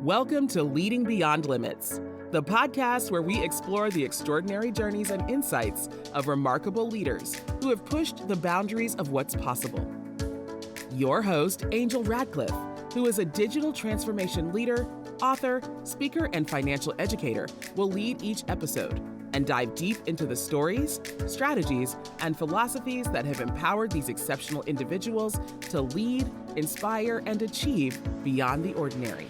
Welcome to Leading Beyond Limits, the podcast where we explore the extraordinary journeys and insights of remarkable leaders who have pushed the boundaries of what's possible. Your host, Angel Radcliffe, who is a digital transformation leader, author, speaker, and financial educator, will lead each episode and dive deep into the stories, strategies, and philosophies that have empowered these exceptional individuals to lead, inspire, and achieve beyond the ordinary.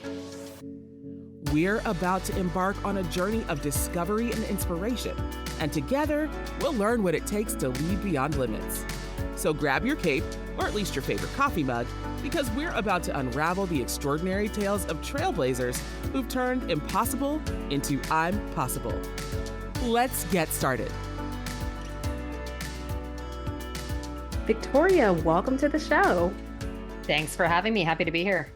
We're about to embark on a journey of discovery and inspiration, and together, we'll learn what it takes to lead beyond limits. So grab your cape, or at least your favorite coffee mug, because we're about to unravel the extraordinary tales of trailblazers who've turned impossible into I'm possible. Let's get started. Victoria, welcome to the show. Thanks for having me. Happy to be here.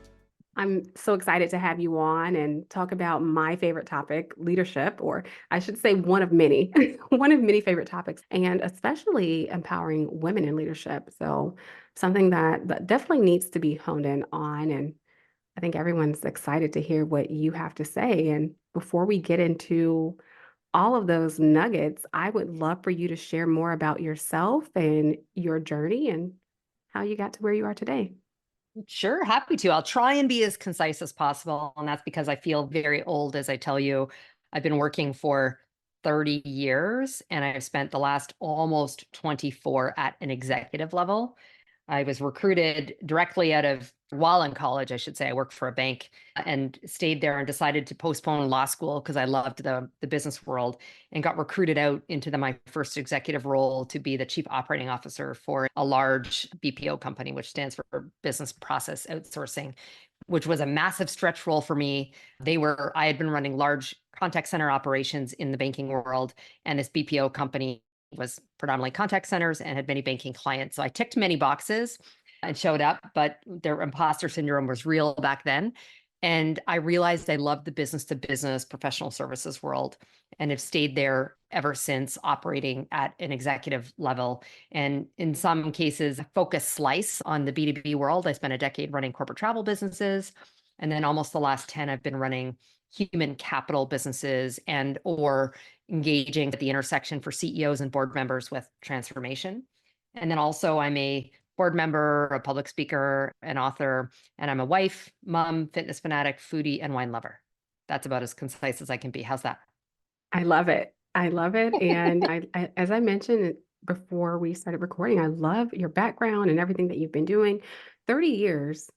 I'm so excited to have you on and talk about my favorite topic, leadership, or I should say one of many, one of many favorite topics, and especially empowering women in leadership. So something that definitely needs to be honed in on. And I think everyone's excited to hear what you have to say. And before we get into all of those nuggets, I would love for you to share more about yourself and your journey and how you got to where you are today. Sure, happy to. I'll try and be as concise as possible. And that's because I feel very old as I tell you. I've been working for 30 years and I've spent the last almost 24 at an executive level. I was recruited directly while in college, I should say. I worked for a bank and stayed there and decided to postpone law school because I loved the business world and got recruited out into my first executive role to be the chief operating officer for a large BPO company, which stands for business process outsourcing, which was a massive stretch role for me. I had been running large contact center operations in the banking world, and this BPO company was predominantly contact centers and had many banking clients. So I ticked many boxes and showed up, but their imposter syndrome was real back then. And I realized I loved the business to business professional services world and have stayed there ever since, operating at an executive level. And in some cases, focus slice on the B2B world. I spent a decade running corporate travel businesses. And then almost the last 10, I've been running human capital businesses or engaging at the intersection for CEOs and board members with transformation. And then also I'm a board member, a public speaker, an author, and I'm a wife, mom, fitness fanatic, foodie, and wine lover. That's about as concise as I can be. How's that? I love it. I love it. And as I mentioned before we started recording, I love your background and everything that you've been doing. 30 years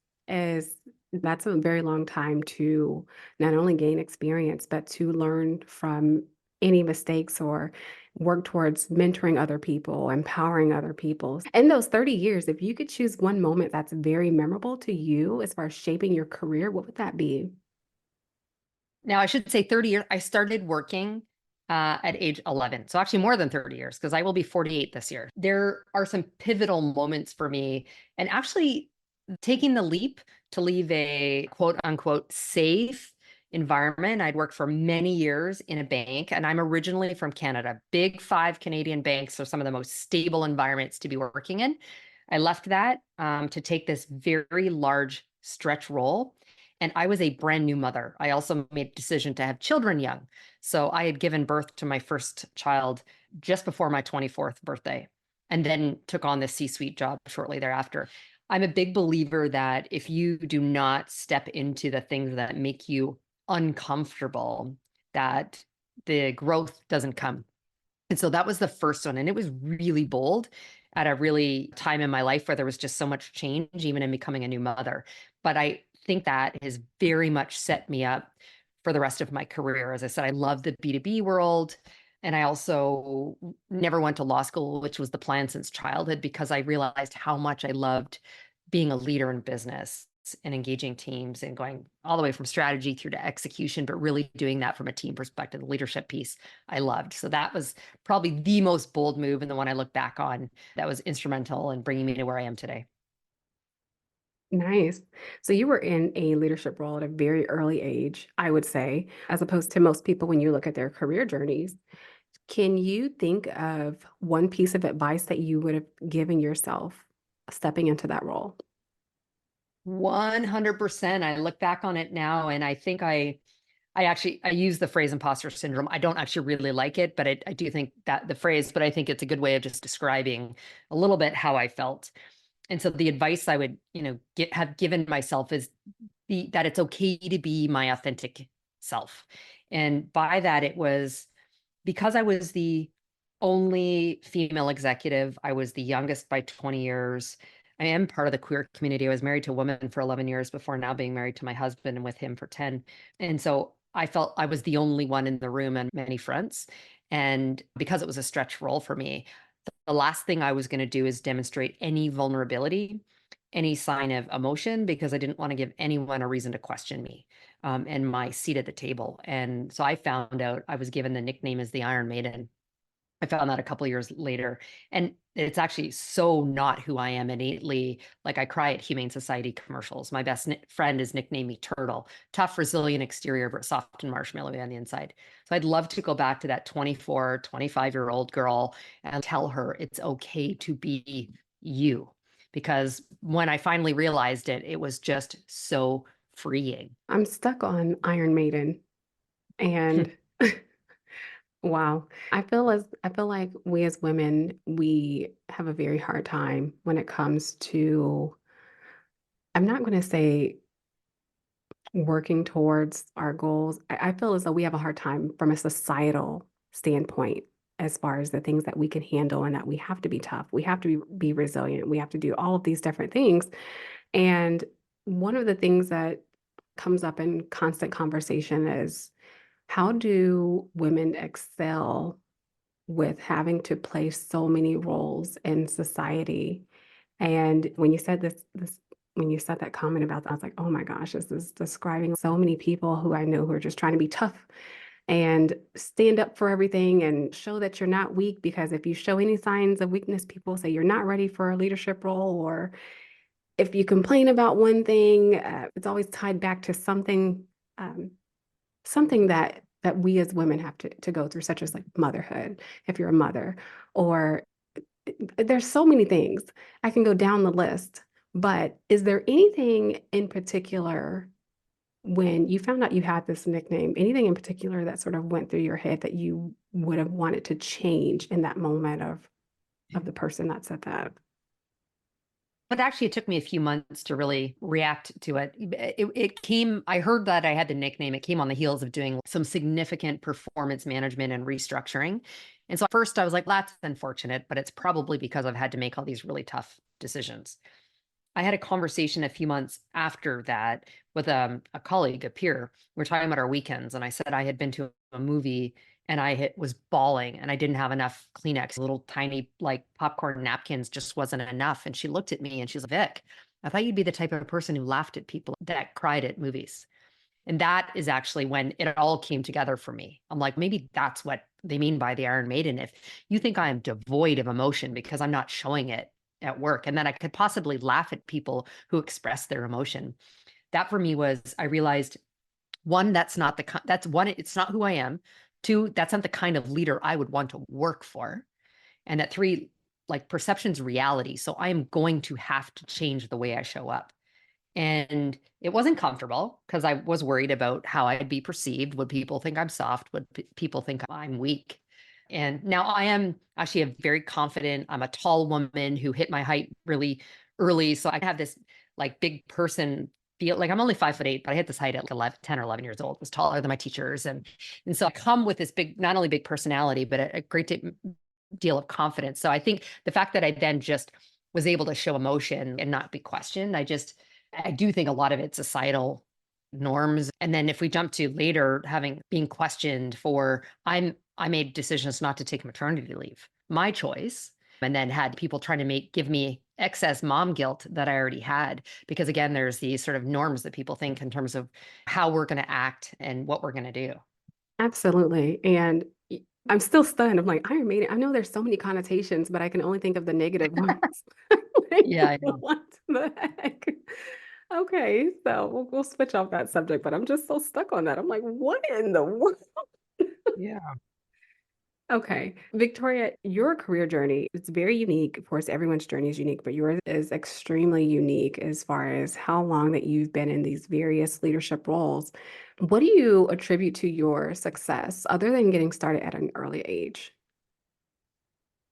that's a very long time to not only gain experience, but to learn from any mistakes or work towards mentoring other people, empowering other people. In those 30 years, if you could choose one moment that's very memorable to you as far as shaping your career, what would that be? Now, I should say 30 years. I started working at age 11. So actually more than 30 years, because I will be 48 this year. There are some pivotal moments for me, and actually taking the leap to leave a quote unquote safe environment. I'd worked for many years in a bank, and I'm originally from Canada. Big 5 Canadian banks are some of the most stable environments to be working in. I left that to take this very large stretch role. And I was a brand new mother. I also made a decision to have children young. So I had given birth to my first child just before my 24th birthday, and then took on the C-suite job shortly thereafter. I'm a big believer that if you do not step into the things that make you uncomfortable, that the growth doesn't come. And so that was the first one. And it was really bold at a really time in my life where there was just so much change, even in becoming a new mother. But I think that has very much set me up for the rest of my career. As I said, I love the B2B world. And I also never went to law school, which was the plan since childhood, because I realized how much I loved being a leader in business and engaging teams and going all the way from strategy through to execution, but really doing that from a team perspective, the leadership piece I loved. So that was probably the most bold move, and the one I look back on that was instrumental in bringing me to where I am today. Nice. So you were in a leadership role at a very early age, I would say, as opposed to most people when you look at their career journeys. Can you think of one piece of advice that you would have given yourself stepping into that role? 100%. I look back on it now and I think I use the phrase imposter syndrome. I don't actually really like it, but I do think that the phrase, but I think it's a good way of just describing a little bit how I felt. And so the advice I would, have given myself is that it's okay to be my authentic self. And by that, it was because I was the only female executive, I was the youngest by 20 years. I am part of the queer community. I was married to a woman for 11 years before now being married to my husband and with him for 10. And so I felt I was the only one in the room on many fronts. And because it was a stretch role for me, the last thing I was going to do is demonstrate any vulnerability, any sign of emotion, because I didn't want to give anyone a reason to question me and my seat at the table. And so I found out I was given the nickname as the Iron Maiden. I found that a couple of years later. And it's actually so not who I am innately. Like I cry at Humane Society commercials. My best friend has nicknamed me Turtle. Tough, resilient exterior, but soft and marshmallowy on the inside. So I'd love to go back to that 24, 25-year-old girl and tell her it's okay to be you. Because when I finally realized it, it was just so freeing. I'm stuck on Iron Maiden and wow. I feel like we as women, we have a very hard time when it comes to, I'm not going to say working towards our goals. I feel as though we have a hard time from a societal standpoint as far as the things that we can handle and that we have to be tough. We have to be resilient. We have to do all of these different things. And one of the things that comes up in constant conversation is how do women excel with having to play so many roles in society? And when you said when you said that comment about that, I was like, oh my gosh, this is describing so many people who I know who are just trying to be tough and stand up for everything and show that you're not weak. Because if you show any signs of weakness, people say you're not ready for a leadership role. Or if you complain about one thing, it's always tied back to something, something that we as women have to go through, such as like motherhood, if you're a mother, or there's so many things. I can go down the list, but is there anything in particular when you found out you had this nickname, anything in particular that sort of went through your head that you would have wanted to change in that moment of the person that said that? But actually, it took me a few months to really react to it. It came, I heard that I had the nickname. It came on the heels of doing some significant performance management and restructuring. And so at first I was like, that's unfortunate, but it's probably because I've had to make all these really tough decisions. I had a conversation a few months after that with a colleague, a peer. We were talking about our weekends, and I said I had been to a movie and was bawling, and I didn't have enough Kleenex. Little tiny like popcorn napkins just wasn't enough. And she looked at me and she's like, Vic, I thought you'd be the type of person who laughed at people that cried at movies. And that is actually when it all came together for me. I'm like, maybe that's what they mean by the Iron Maiden. If you think I am devoid of emotion because I'm not showing it at work, and then I could possibly laugh at people who express their emotion. That for me was, I realized, one, that's not it's not who I am. Two, that's not the kind of leader I would want to work for. And that three, like perception's reality. So I am going to have to change the way I show up. And it wasn't comfortable because I was worried about how I'd be perceived. Would people think I'm soft? Would people think I'm weak? And now I am actually a very confident, I'm a tall woman who hit my height really early. So I have this like big person feel. Like I'm only 5'8", but I hit this height at like 10 or 11 years old. I was taller than my teachers. And so I come with this big, not only big personality, but a great deal of confidence. So I think the fact that I then just was able to show emotion and not be questioned, I do think a lot of it's societal norms. And then if we jump to later being questioned for, I made decisions not to take maternity leave, my choice, and then had people trying to give me excess mom guilt that I already had. Because again, there's these sort of norms that people think in terms of how we're going to act and what we're going to do. Absolutely. And I'm still stunned. I'm like, Iron Maiden. I know there's so many connotations, but I can only think of the negative ones. Like, Yeah, I know. what the heck? Okay, so we'll switch off that subject, but I'm just so stuck on that. I'm like, what in the world? Yeah. Okay. Victoria, your career journey is very unique. Of course, everyone's journey is unique, but yours is extremely unique as far as how long that you've been in these various leadership roles. What do you attribute to your success other than getting started at an early age?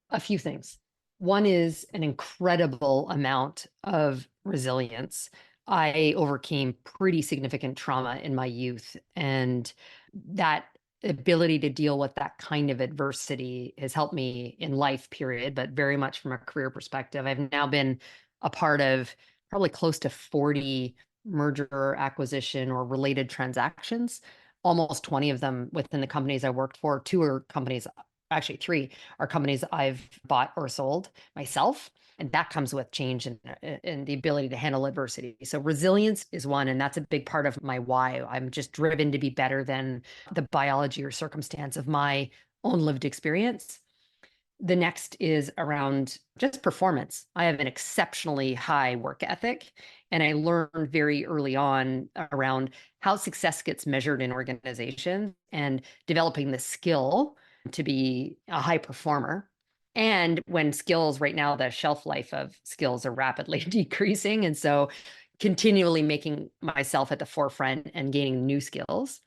A few things. One is an incredible amount of resilience. I overcame pretty significant trauma in my youth, and that ability to deal with that kind of adversity has helped me in life, period, but very much from a career perspective. I've now been a part of probably close to 40 merger, acquisition, or related transactions, almost 20 of them within the companies I worked for. Two are companies, actually three are companies I've bought or sold myself. And that comes with change and the ability to handle adversity. So resilience is one, and that's a big part of my why. I'm just driven to be better than the biology or circumstance of my own lived experience. The next is around just performance. I have an exceptionally high work ethic, and I learned very early on around how success gets measured in organizations and developing the skill to be a high performer. And when skills, right now, the shelf life of skills are rapidly decreasing. And so continually making myself at the forefront and gaining new skills.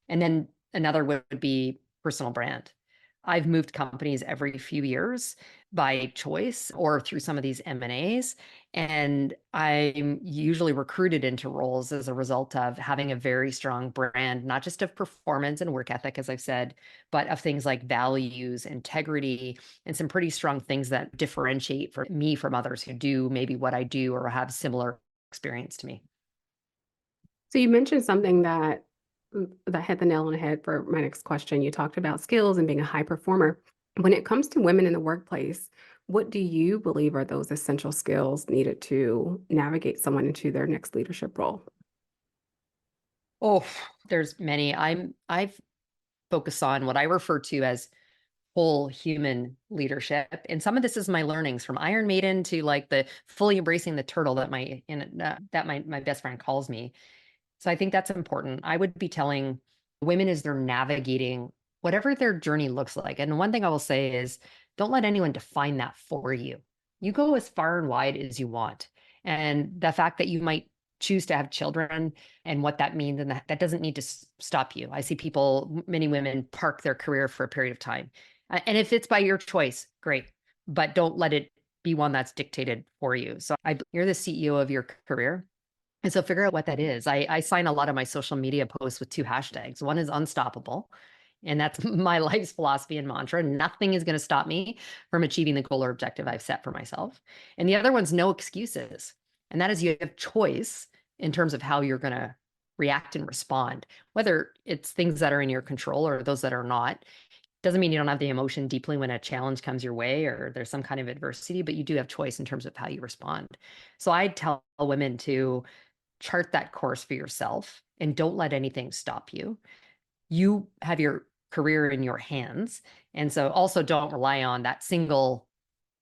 And then another would be personal brand. I've moved companies every few years by choice or through some of these M&As, and I'm usually recruited into roles as a result of having a very strong brand, not just of performance and work ethic, as I've said, but of things like values, integrity, and some pretty strong things that differentiate for me from others who do maybe what I do or have similar experience to me. So you mentioned something that that hit the nail on the head for my next question. You talked about skills and being a high performer. When it comes to women in the workplace, what do you believe are those essential skills needed to navigate someone into their next leadership role? Oh, there's many. I've focused on what I refer to as whole human leadership. And some of this is my learnings from Iron Maiden to like the fully embracing the turtle that my best friend calls me. So I think that's important. I would be telling women as they're navigating whatever their journey looks like. And one thing I will say is don't let anyone define that for you. You go as far and wide as you want. And the fact that you might choose to have children and what that means, and that doesn't need to stop you. I see people, many women, park their career for a period of time. And if it's by your choice, great. But don't let it be one that's dictated for you. So you're the CEO of your career. And so figure out what that is. I sign a lot of my social media posts with two hashtags. One is unstoppable. And that's my life's philosophy and mantra. Nothing is going to stop me from achieving the goal or objective I've set for myself. And the other one's no excuses. And that is you have choice in terms of how you're going to react and respond, whether it's things that are in your control or those that are not. Doesn't mean you don't have the emotion deeply when a challenge comes your way or there's some kind of adversity, but you do have choice in terms of how you respond. So I tell women to chart that course for yourself and don't let anything stop you. You have your career in your hands. And so also don't rely on that single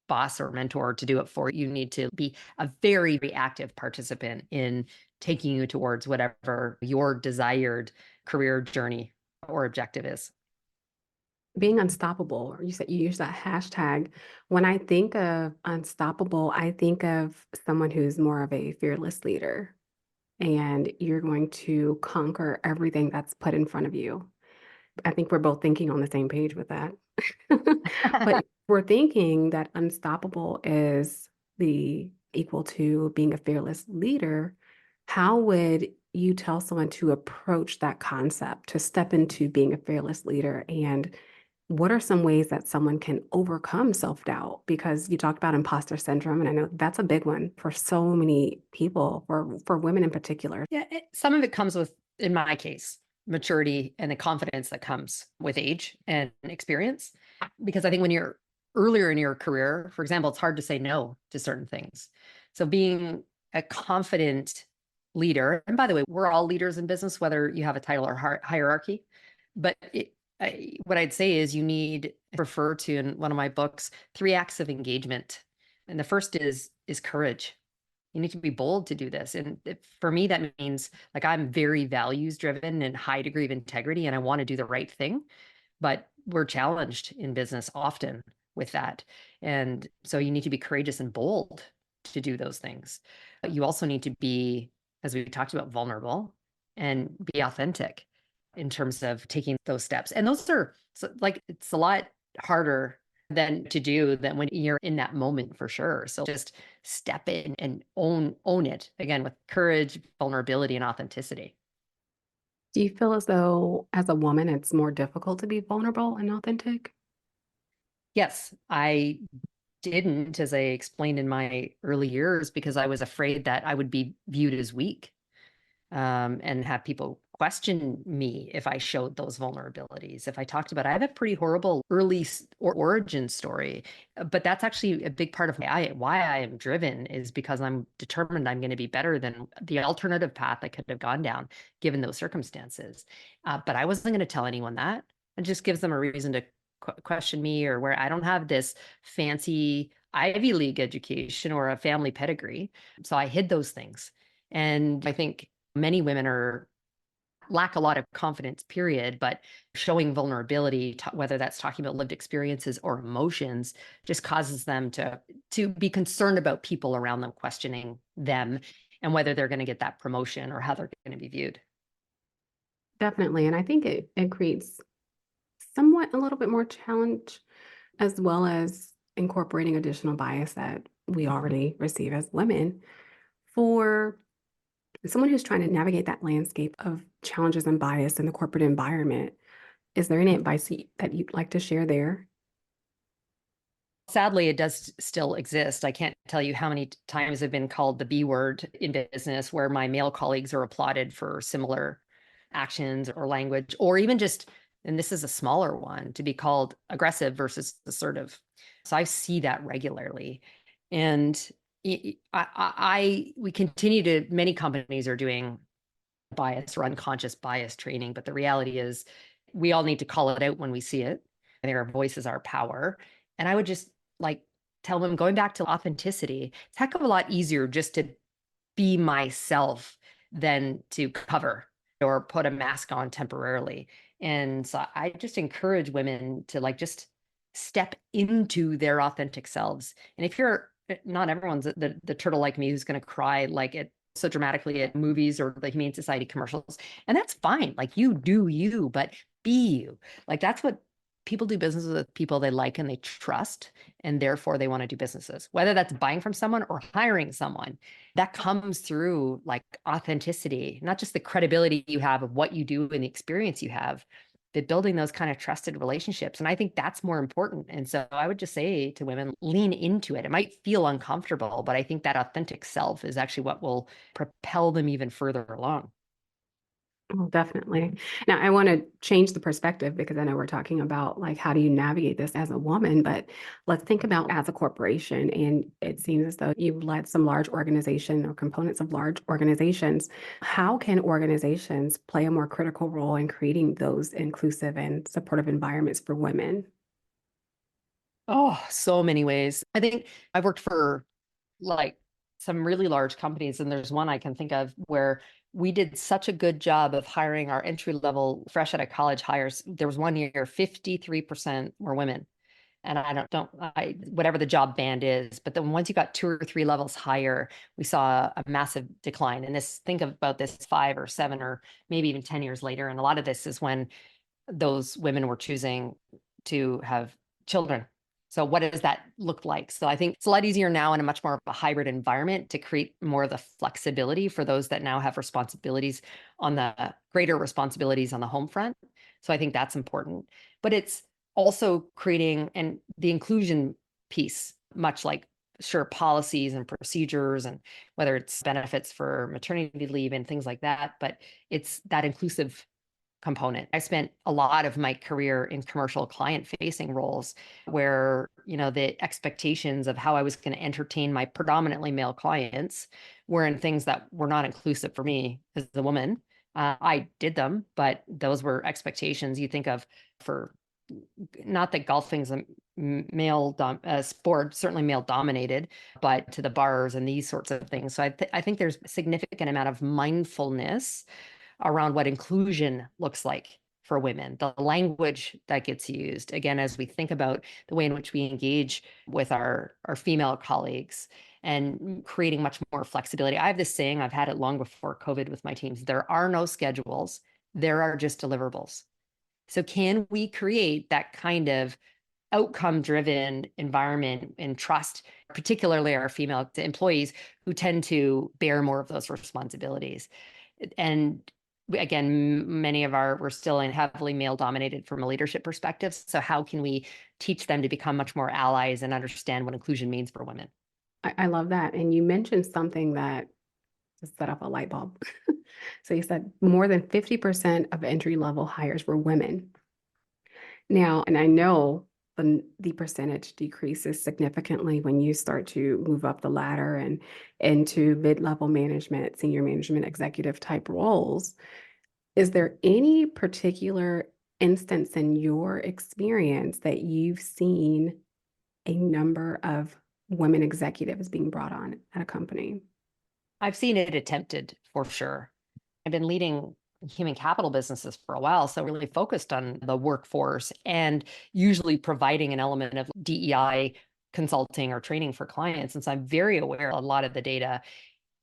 boss or mentor to do it for you. You need to be a very active participant in taking you towards whatever your desired career journey or objective is. Being unstoppable, or you said you use that hashtag. When I think of unstoppable, I think of someone who's more of a fearless leader, and you're going to conquer everything that's put in front of you. I think we're both thinking on the same page with that. But we're thinking that unstoppable is the equal to being a fearless leader. How would you tell someone to approach that concept, to step into being a fearless leader? And what are some ways that someone can overcome self-doubt? Because you talked about imposter syndrome, and I know that's a big one for so many people, for women in particular. Yeah, some of it comes with, in my case, maturity and the confidence that comes with age and experience. Because I think when you're earlier in your career, for example, it's hard to say no to certain things. So being a confident leader, and by the way, we're all leaders in business, whether you have a title or hierarchy. But what I'd say is you need refer to in one of my books 3 acts of engagement, and the first is courage. You need to be bold to do this. And for me, that means like I'm very values driven and high degree of integrity, and I want to do the right thing. But we're challenged in business often with that. And so you need to be courageous and bold to do those things. But you also need to be, as we talked about, vulnerable and be authentic in terms of taking those steps. And those are like, it's a lot harder than to do than when you're in that moment, for sure. So just step in and own it again with courage, vulnerability, and authenticity. Do you feel as though as a woman, it's more difficult to be vulnerable and authentic? Yes, I didn't, as I explained in my early years, because I was afraid that I would be viewed as weak, and have people question me if I showed those vulnerabilities. If I talked about, I have a pretty horrible early origin story, but that's actually a big part of why I am driven, is because I'm determined I'm going to be better than the alternative path I could have gone down given those circumstances. But I wasn't going to tell anyone that. It just gives them a reason to question me, or where I don't have this fancy Ivy League education or a family pedigree. So I hid those things. And I think many women lack a lot of confidence, period, but showing vulnerability, whether that's talking about lived experiences or emotions, just causes them to be concerned about people around them questioning them and whether they're going to get that promotion or how they're going to be viewed. Definitely. And I think it creates somewhat a little bit more challenge, as well as incorporating additional bias that we already receive as women. For someone who's trying to navigate that landscape of challenges and bias in the corporate environment, is there any advice that you'd like to share there? Sadly, it does still exist. I can't tell you how many times I've been called the B word in business, where my male colleagues are applauded for similar actions or language, or even just, and this is a smaller one, to be called aggressive versus assertive. So I see that regularly. And we continue to, many companies are doing bias or unconscious bias training, but the reality is we all need to call it out when we see it. I think our voice is our power. And I would just like tell them, going back to authenticity, it's a heck of a lot easier just to be myself than to cover or put a mask on temporarily. And so I just encourage women to like just step into their authentic selves. And if you're not everyone's the turtle like me who's going to cry like it so dramatically at movies or the Humane Society commercials, and that's fine. Like, you do you, but be you. Like, that's what people do business with, people they like and they trust, and therefore they want to do businesses, whether that's buying from someone or hiring someone. That comes through like authenticity, not just the credibility you have of what you do and the experience you have, but building those kind of trusted relationships. And I think that's more important. And so I would just say to women, lean into it. It might feel uncomfortable, but I think that authentic self is actually what will propel them even further along. Oh, definitely. Now, I want to change the perspective because I know we're talking about like how do you navigate this as a woman, but let's think about as a corporation. And it seems as though you've led some large organization or components of large organizations. How can organizations play a more critical role in creating those inclusive and supportive environments for women? Oh, so many ways. I think I've worked for like some really large companies, and there's one I can think of where we did such a good job of hiring our entry level fresh out of college hires. There was one year 53% were women. And I whatever the job band is, but then once you got 2 or 3 levels higher, we saw a massive decline. And think about this 5 or 7 or maybe even 10 years later. And a lot of this is when those women were choosing to have children. So what does that look like? So I think it's a lot easier now in a much more of a hybrid environment to create more of the flexibility for those that now have responsibilities on the greater responsibilities on the home front. So I think that's important. But it's also creating and the inclusion piece, much like sure policies and procedures, and whether it's benefits for maternity leave and things like that, but it's that inclusive component. I spent a lot of my career in commercial client facing roles where, the expectations of how I was going to entertain my predominantly male clients were in things that were not inclusive for me as a woman. I did them, but those were expectations you think of for, not that golfing's a male sport, certainly male dominated, but to the bars and these sorts of things. So I think there's a significant amount of mindfulness around what inclusion looks like for women, the language that gets used. Again, as we think about the way in which we engage with our female colleagues and creating much more flexibility. I have this saying, I've had it long before COVID with my teams: there are no schedules, there are just deliverables. So can we create that kind of outcome-driven environment and trust, particularly our female employees who tend to bear more of those responsibilities? And again, we're still in heavily male dominated from a leadership perspective. So how can we teach them to become much more allies and understand what inclusion means for women? I love that. And you mentioned something that just set off a light bulb. So you said more than 50% of entry level hires were women. Now, and I know the percentage decreases significantly when you start to move up the ladder and into mid-level management, senior management, executive type roles. Is there any particular instance in your experience that you've seen a number of women executives being brought on at a company? I've seen it attempted for sure. I've been leading human capital businesses for a while, so really focused on the workforce and usually providing an element of DEI consulting or training for clients. And so I'm very aware of a lot of the data,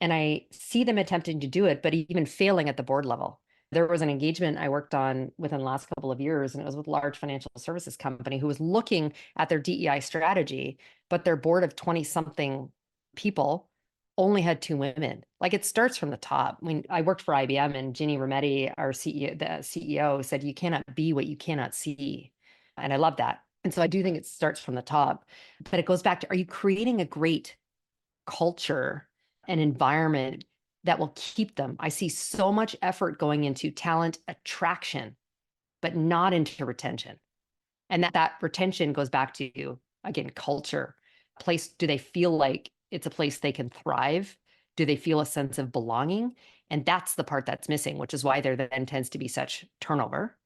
and I see them attempting to do it, but even failing at the board level. There was an engagement I worked on within the last couple of years, and it was with a large financial services company who was looking at their DEI strategy, but their board of 20 something people only had 2 women. Like, it starts from the top. When I worked for IBM, and Ginny Rometty, our CEO, the CEO, said, "You cannot be what you cannot see." And I love that. And so I do think it starts from the top, but it goes back to, are you creating a great culture and environment that will keep them? I see so much effort going into talent attraction, but not into retention. And that retention goes back to, again, culture. Place, do they feel like it's a place they can thrive? Do they feel a sense of belonging? And that's the part that's missing, which is why there then tends to be such turnover.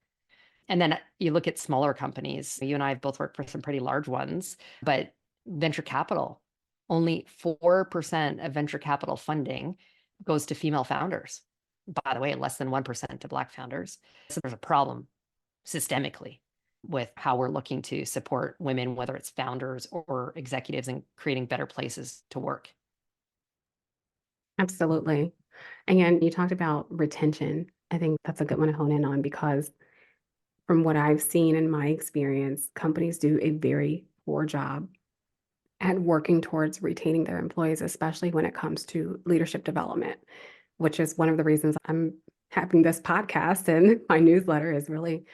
And then you look at smaller companies. You and I have both worked for some pretty large ones, but venture capital, only 4% of venture capital funding goes to female founders. By the way, less than 1% to Black founders. So there's a problem systemically with how we're looking to support women, whether it's founders or executives, and creating better places to work. Absolutely. And you talked about retention. I think that's a good one to hone in on because from what I've seen in my experience, companies do a very poor job at working towards retaining their employees, especially when it comes to leadership development, which is one of the reasons I'm having this podcast, and my newsletter is really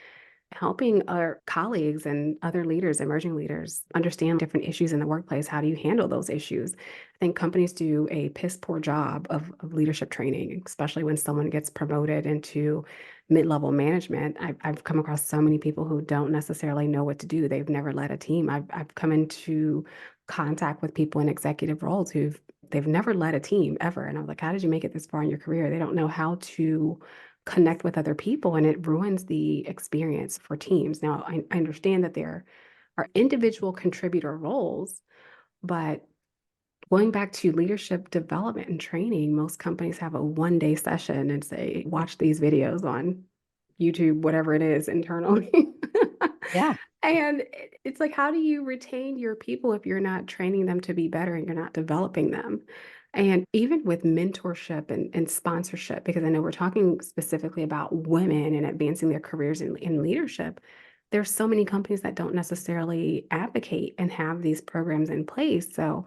helping our colleagues and other leaders, emerging leaders, understand different issues in the workplace. How do you handle those issues? I think companies do a piss poor job of leadership training, especially when someone gets promoted into mid-level management. I've come across so many people who don't necessarily know what to do. They've never led a team. I've come into contact with people in executive roles they've never led a team ever. And I was like, how did you make it this far in your career? They don't know how to connect with other people, and it ruins the experience for teams. Now, I understand that there are individual contributor roles, but going back to leadership development and training, most companies have a 1-day session and say, watch these videos on YouTube, whatever it is internally. Yeah. And it's like, how do you retain your people if you're not training them to be better and you're not developing them? And even with mentorship and sponsorship, because I know we're talking specifically about women and advancing their careers in leadership, there's so many companies that don't necessarily advocate and have these programs in place. So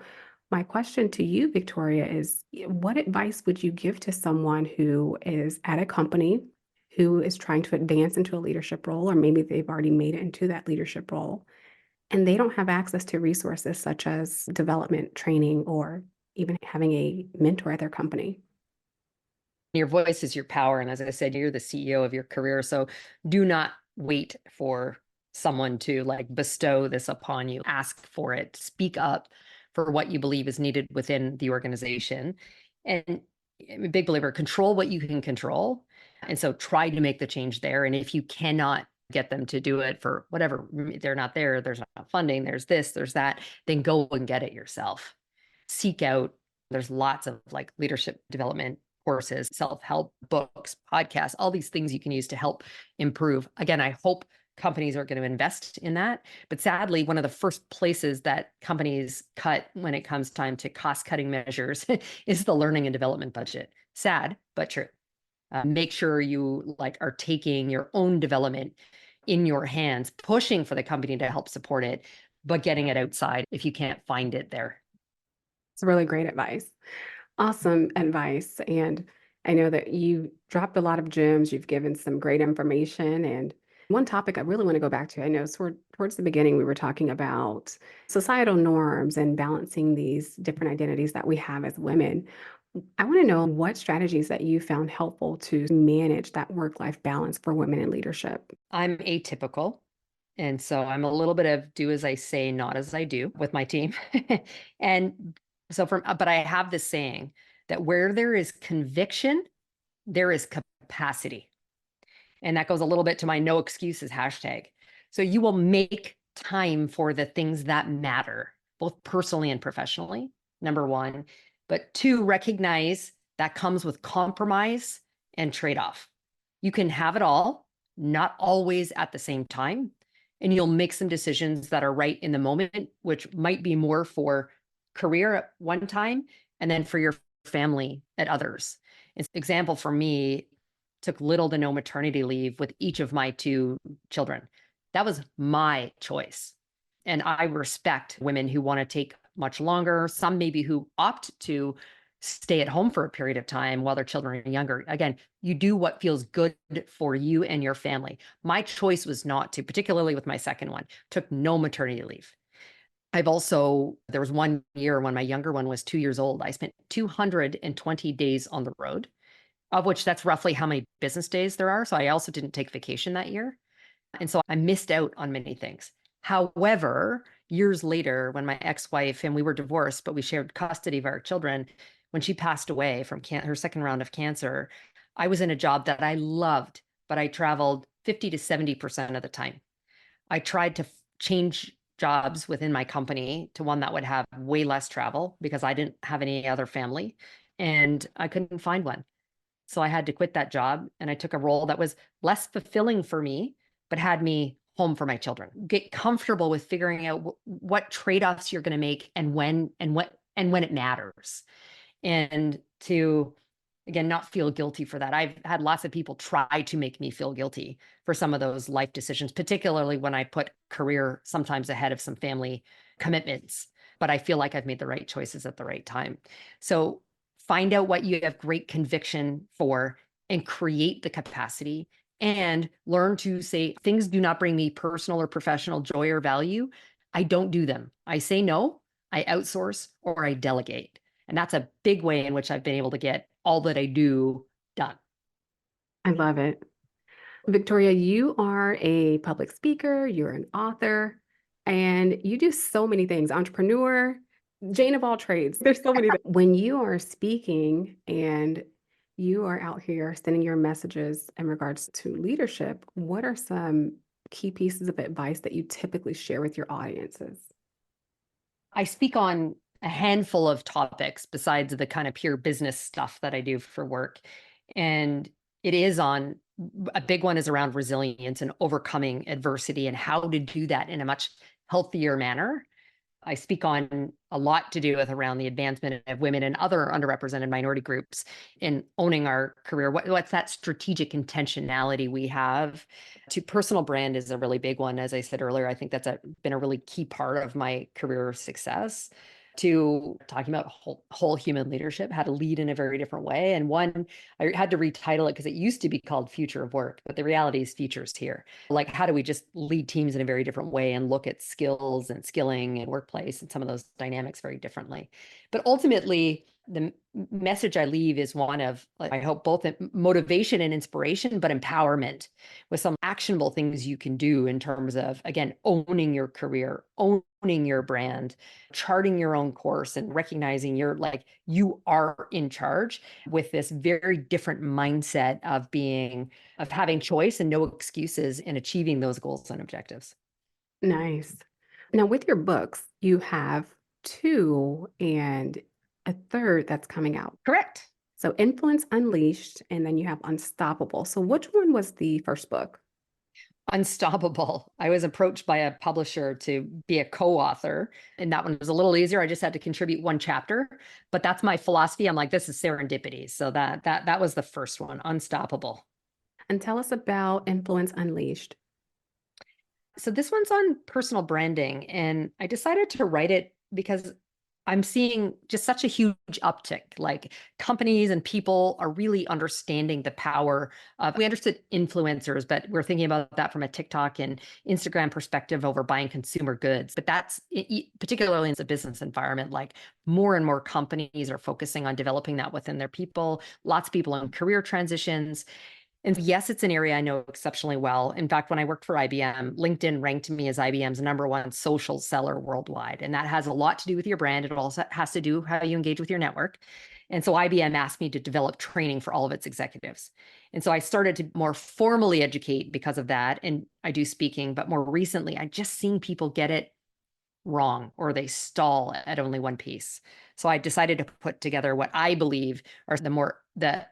my question to you, Victoria, is what advice would you give to someone who is at a company who is trying to advance into a leadership role, or maybe they've already made it into that leadership role, and they don't have access to resources such as development, training, or even having a mentor at their company? Your voice is your power. And as I said, you're the CEO of your career. So do not wait for someone to like bestow this upon you. Ask for it. Speak up for what you believe is needed within the organization. And I'm a big believer, control what you can control. And so try to make the change there. And if you cannot get them to do it for whatever, they're not there, there's not funding, there's this, there's that, then go and get it yourself. Seek out, there's lots of like leadership development courses, self-help books, podcasts, all these things you can use to help improve. Again, I hope companies are going to invest in that. But sadly, one of the first places that companies cut when it comes time to cost-cutting measures is the learning and development budget. Sad, but true. Make sure you are taking your own development in your hands, pushing for the company to help support it, but getting it outside if you can't find it there. It's really great advice. Awesome advice. And I know that you dropped a lot of gems. You've given some great information. And one topic I really want to go back to, I know towards the beginning, we were talking about societal norms and balancing these different identities that we have as women. I want to know what strategies that you found helpful to manage that work-life balance for women in leadership. I'm atypical. And so I'm a little bit of do as I say, not as I do with my team. And so but I have this saying that where there is conviction, there is capacity. And that goes a little bit to my no excuses hashtag. So you will make time for the things that matter, both personally and professionally, number one. But two, recognize that comes with compromise and trade-off. You can have it all, not always at the same time. And you'll make some decisions that are right in the moment, which might be more for career at one time and then for your family at others. An example for me, took little to no maternity leave with each of my two children. That was my choice. And I respect women who want to take much longer, some maybe who opt to stay at home for a period of time while their children are younger. Again, you do what feels good for you and your family. My choice was not to, particularly with my second one, took no maternity leave. There was 1 year when my younger one was 2 years old. I spent 220 days on the road, of which that's roughly how many business days there are. So I also didn't take vacation that year. And so I missed out on many things. However, years later, when my ex-wife, and we were divorced, but we shared custody of our children, when she passed away from her second round of cancer, I was in a job that I loved, but I traveled 50 to 70% of the time. I tried to change jobs within my company to one that would have way less travel because I didn't have any other family and I couldn't find one. So I had to quit that job and I took a role that was less fulfilling for me, but had me home for my children. Get comfortable with figuring out what trade-offs you're going to make and when it matters. And to, again, not feel guilty for that. I've had lots of people try to make me feel guilty for some of those life decisions, particularly when I put career sometimes ahead of some family commitments. But I feel like I've made the right choices at the right time. So find out what you have great conviction for and create the capacity and learn to say things do not bring me personal or professional joy or value. I don't do them. I say no, I outsource, or I delegate. And that's a big way in which I've been able to get all that I do done. I love it. Victoria, you are a public speaker, you're an author, and you do so many things. Entrepreneur, Jane of all trades. There's so many. When you are speaking and you are out here sending your messages in regards to leadership, what are some key pieces of advice that you typically share with your audiences? I speak on a handful of topics besides the kind of pure business stuff that I do for work. And it is on a big one is around resilience and overcoming adversity and how to do that in a much healthier manner. I speak on a lot to do with around the advancement of women and other underrepresented minority groups in owning our career. What's that strategic intentionality we have? To personal brand is a really big one. As I said earlier, I think that's been a really key part of my career success. To talking about whole human leadership, how to lead in a very different way. And one, I had to retitle it because it used to be called Future of Work, but the reality is Futures here. Like, how do we just lead teams in a very different way and look at skills and skilling and workplace and some of those dynamics very differently? But ultimately, the message I leave is one of, I hope, both motivation and inspiration, but empowerment with some actionable things you can do in terms of, again, owning your career, owning your brand, charting your own course, and recognizing you are in charge with this very different mindset of having choice and no excuses in achieving those goals and objectives. Nice. Now, with your books, you have two and a third that's coming out. Correct. So Influence Unleashed, and then you have Unstoppable. So which one was the first book? Unstoppable. I was approached by a publisher to be a co-author, and that one was a little easier. I just had to contribute one chapter, but that's my philosophy. I'm like, this is serendipity. So that was the first one, Unstoppable. And tell us about Influence Unleashed. So this one's on personal branding, and I decided to write it because I'm seeing just such a huge uptick. Like companies and people are really understanding the power of, we understood influencers, but we're thinking about that from a TikTok and Instagram perspective over buying consumer goods. But that's particularly in the business environment, like more and more companies are focusing on developing that within their people, lots of people in career transitions. And yes, it's an area I know exceptionally well. In fact, when I worked for IBM, LinkedIn ranked me as IBM's #1 social seller worldwide. And that has a lot to do with your brand. It also has to do how you engage with your network. And so IBM asked me to develop training for all of its executives. And so I started to more formally educate because of that. And I do speaking, but more recently, I just seen people get it wrong or they stall at only one piece. So I decided to put together what I believe are the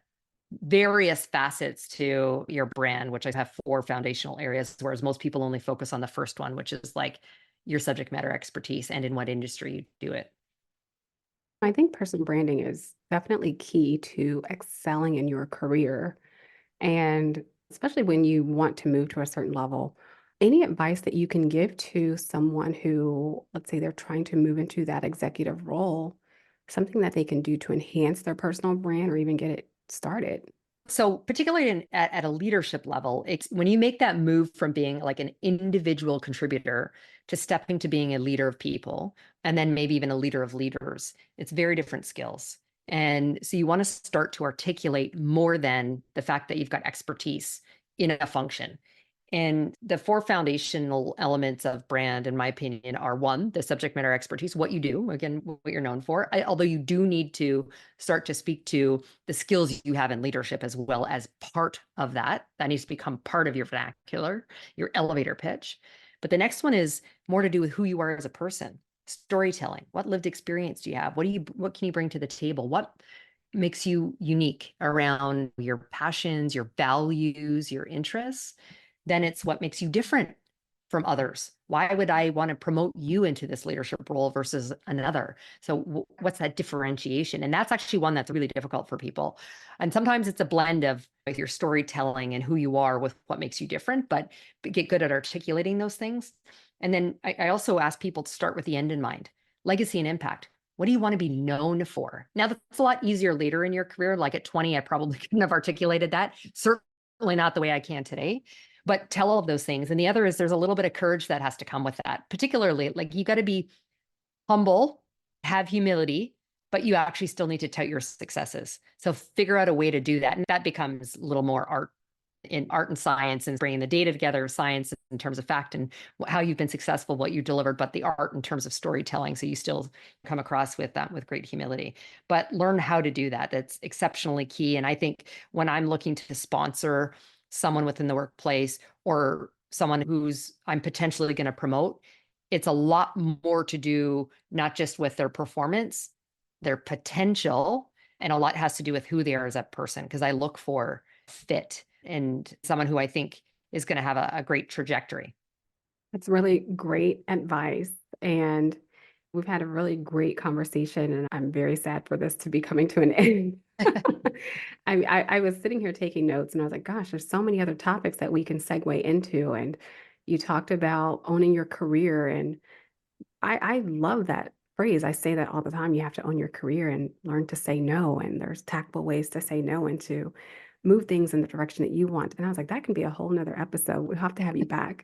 various facets to your brand, which I have 4 foundational areas, whereas most people only focus on the first one, which is like your subject matter expertise and in what industry you do it. I think personal branding is definitely key to excelling in your career. And especially when you want to move to a certain level, any advice that you can give to someone who, let's say, they're trying to move into that executive role, something that they can do to enhance their personal brand or even get it started? So particularly at a leadership level, it's when you make that move from being like an individual contributor to stepping to being a leader of people, and then maybe even a leader of leaders, it's very different skills. And so you want to start to articulate more than the fact that you've got expertise in a function. And the 4 foundational elements of brand, in my opinion, are 1, the subject matter expertise, what you do, again, what you're known for. Although you do need to start to speak to the skills you have in leadership as well as part of that. That needs to become part of your vernacular, your elevator pitch. But the next one is more to do with who you are as a person. Storytelling. What lived experience do you have? What can you bring to the table? What makes you unique around your passions, your values, your interests? Then it's what makes you different from others. Why would I want to promote you into this leadership role versus another? So what's that differentiation? And that's actually one that's really difficult for people. And sometimes it's a blend of your storytelling and who you are with what makes you different, but get good at articulating those things. And then I also ask people to start with the end in mind, legacy and impact. What do you want to be known for? Now, that's a lot easier later in your career. Like at 20, I probably couldn't have articulated that. Certainly not the way I can today, but tell all of those things. And the other is there's a little bit of courage that has to come with that, particularly like you got to be humble, have humility, but you actually still need to tout your successes. So figure out a way to do that. And that becomes a little more art and science and bringing the data together, science in terms of fact and how you've been successful, what you delivered, but the art in terms of storytelling. So you still come across with that with great humility, but learn how to do that. That's exceptionally key. And I think when I'm looking to sponsor someone within the workplace or someone who's I'm potentially going to promote, it's a lot more to do, not just with their performance, their potential, and a lot has to do with who they are as a person, because I look for fit and someone who I think is going to have a great trajectory. That's really great advice. And we've had a really great conversation, and I'm very sad for this to be coming to an end. I was sitting here taking notes, and I was like, gosh, there's so many other topics that we can segue into. And you talked about owning your career, and I love that phrase. I say that all the time. You have to own your career and learn to say no. And there's tactful ways to say no and to move things in the direction that you want. And I was like, that can be a whole nother episode. We'll have to have you back.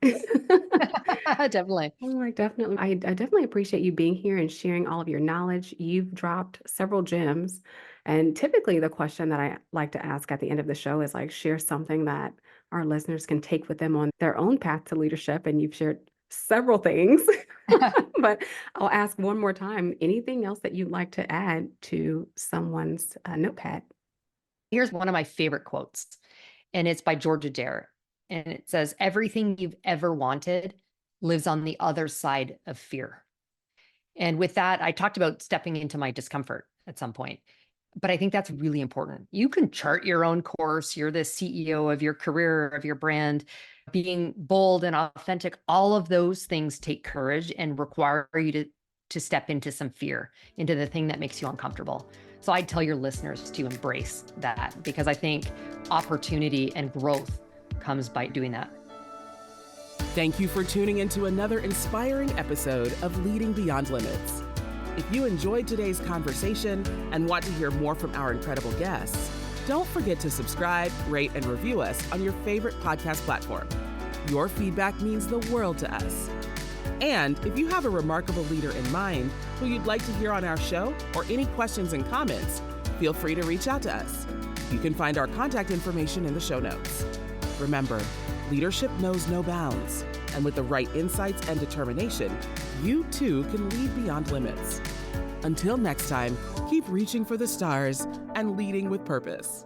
Definitely. I'm like, definitely. I definitely appreciate you being here and sharing all of your knowledge. You've dropped several gems. And typically, the question that I like to ask at the end of the show is like, share something that our listeners can take with them on their own path to leadership. And you've shared several things, but I'll ask one more time. Anything else that you'd like to add to someone's notepad? Here's one of my favorite quotes, and it's by George Adair. And it says, everything you've ever wanted lives on the other side of fear. And with that, I talked about stepping into my discomfort at some point. But I think that's really important. You can chart your own course. You're the CEO of your career, of your brand. Being bold and authentic, all of those things take courage and require you to step into some fear, into the thing that makes you uncomfortable. So I'd tell your listeners to embrace that, because I think opportunity and growth comes by doing that. Thank you for tuning into another inspiring episode of Leading Beyond Limits. If you enjoyed today's conversation and want to hear more from our incredible guests, don't forget to subscribe, rate, and review us on your favorite podcast platform. Your feedback means the world to us. And if you have a remarkable leader in mind who you'd like to hear on our show, or any questions and comments, feel free to reach out to us. You can find our contact information in the show notes. Remember, leadership knows no bounds, and with the right insights and determination, you too can lead beyond limits. Until next time, keep reaching for the stars and leading with purpose.